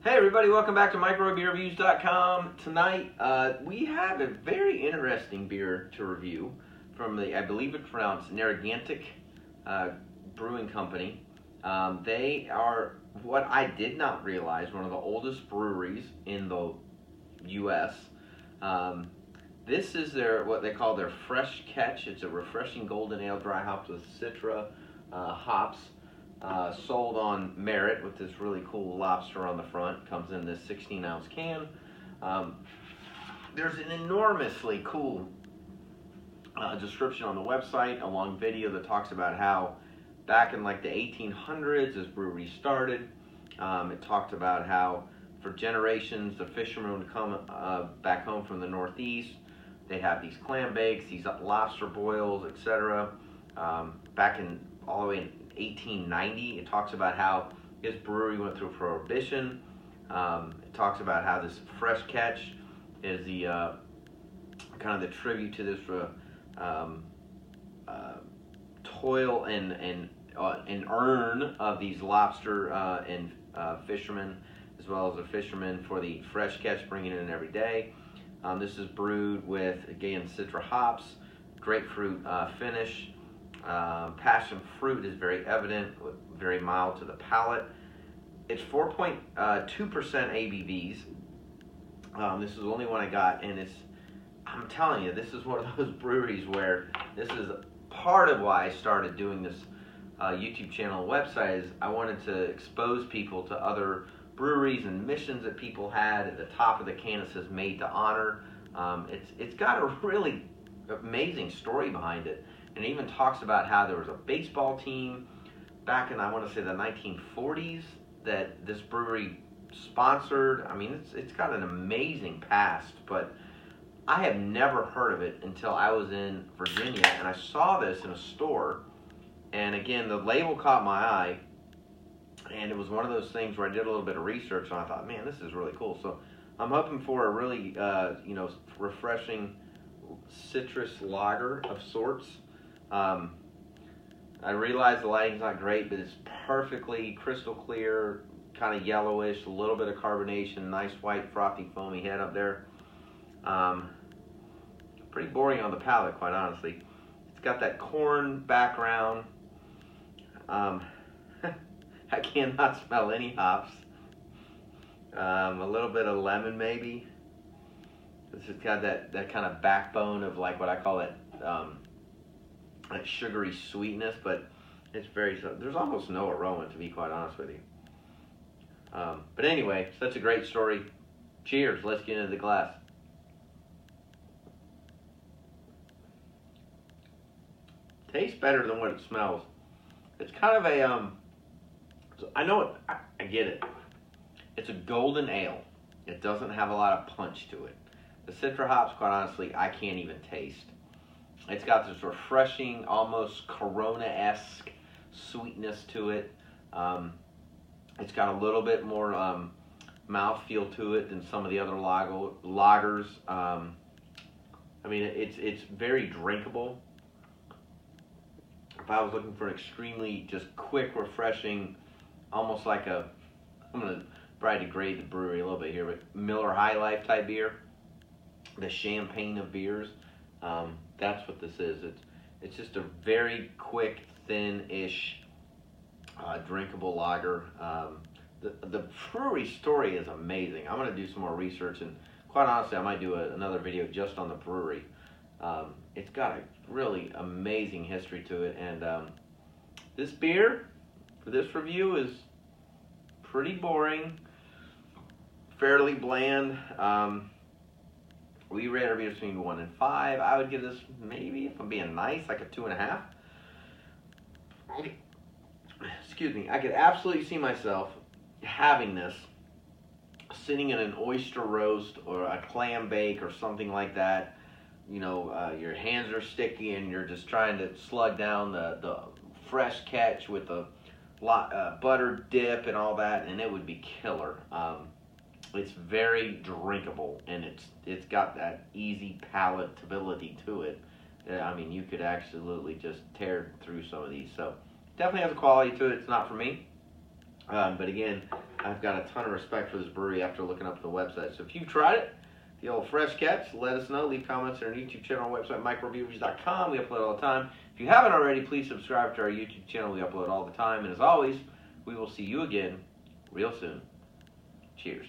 Hey everybody, welcome back to microbeerreviews.com. Tonight we have a very interesting beer to review from the, I believe it's pronounced Narragansett Brewing Company. They are, what I did not realize, one of the oldest breweries in the U.S. This is their, what they call their fresh catch. It's a refreshing golden ale dry hopped with Citra hops. Sold on merit with this really cool lobster on the front. Comes in this 16-ounce can. There's an enormously cool description on the website, a long video that talks about how back in like the 1800s this brewery started. It talked about how for generations the fishermen would come back home from the Northeast. They'd have these clam bakes, these lobster boils, etc. Back in all the way in 1890, it talks about how his brewery went through Prohibition. It talks about how this fresh catch is the kind of the tribute to this toil and earn of these lobster and fishermen, as well as the fishermen for the fresh catch, bringing it in every day. This is brewed with, again, Citra hops, grapefruit finish. Passion fruit is very evident, very mild to the palate. It's 4.2% ABVs. This is the only one I got, and I'm telling you, this is one of those breweries where this is part of why I started doing this YouTube channel and website. Is I wanted to expose people to other breweries and missions that people had. At the top of the can it says "Made to Honor." It's got a really amazing story behind it. And it even talks about how there was a baseball team back in, I want to say, the 1940s that this brewery sponsored. I mean, it's got an amazing past, but I have never heard of it until I was in Virginia, and I saw this in a store. And again, the label caught my eye, and it was one of those things where I did a little bit of research, and I thought, man, this is really cool. So I'm hoping for a really, refreshing citrus lager of sorts. I realize the lighting's not great, but it's perfectly crystal clear, kind of yellowish, a little bit of carbonation, nice white frothy foamy head up there. Pretty boring on the palate, quite honestly. It's got that corn background. I cannot smell any hops. A little bit of lemon maybe. This has got that kind of backbone of like what I call it. That sugary sweetness, but it's there's almost no aroma, to be quite honest with you. But anyway, such a great story. Cheers. Let's get into the glass. Tastes better than what it smells. It's kind of a I know it. I get it. It's a golden ale. It doesn't have a lot of punch to it. The Citra hops, quite honestly, I can't even taste. It's got this refreshing, almost Corona-esque sweetness to it. It's got a little bit more mouthfeel to it than some of the other lagers. I mean, it's very drinkable. If I was looking for an extremely just quick, refreshing, almost like I'm going to probably degrade the brewery a little bit here, but Miller High Life type beer, the champagne of beers. That's what this is. It's just a very quick, thin-ish, drinkable lager. The brewery story is amazing. I'm going to do some more research, and quite honestly, I might do another video just on the brewery. It's got a really amazing history to it, and this beer, for this review, is pretty boring, fairly bland. We rate our beer between 1 and 5. I would give this, maybe, if I'm being nice, like a 2.5. Excuse me. I could absolutely see myself having this sitting in an oyster roast or a clam bake or something like that. You know, your hands are sticky and you're just trying to slug down the fresh catch with the butter dip and all that, and it would be killer. It's very drinkable, and it's got that easy palatability to it. I mean, you could absolutely just tear through some of these. So definitely has a quality to it. It's not for me. But again, I've got a ton of respect for this brewery after looking up the website. So if you've tried it, the old fresh catch, let us know. Leave comments on our YouTube channel, our website, microbreweries.com. We upload all the time. If you haven't already, please subscribe to our YouTube channel. We upload all the time. And as always, we will see you again real soon. Cheers.